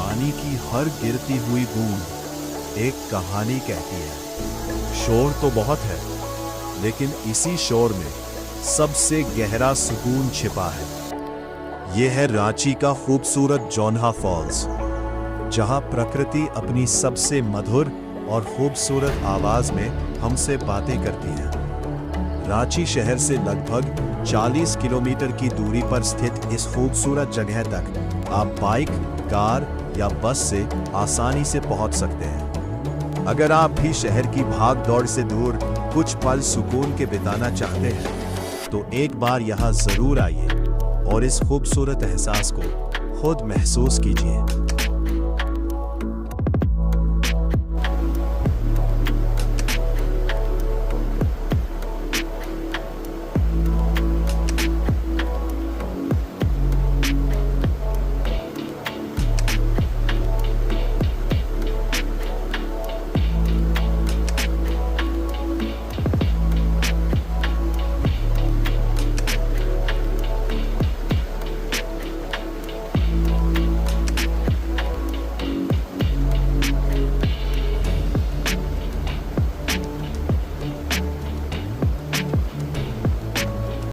पानी की हर गिरती हुई बूंद एक कहानी कहती है। शोर तो बहुत है, लेकिन इसी शोर में सबसे गहरा सुकून छिपा है। यह है रांची का खूबसूरत जोन्हा फॉल्स, जहां प्रकृति अपनी सबसे मधुर और खूबसूरत आवाज में हमसे बातें करती है। रांची शहर से लगभग 40 किलोमीटर की दूरी पर स्थित इस खूबसूरत जगह तक आप बाइक, कार या बस से आसानी से पहुंच सकते हैं। अगर आप भी शहर की भाग-दौड़ से दूर कुछ पल सुकून के बिताना चाहते हैं, तो एक बार यहां जरूर आइए और इस खूबसूरत एहसास को खुद महसूस कीजिए।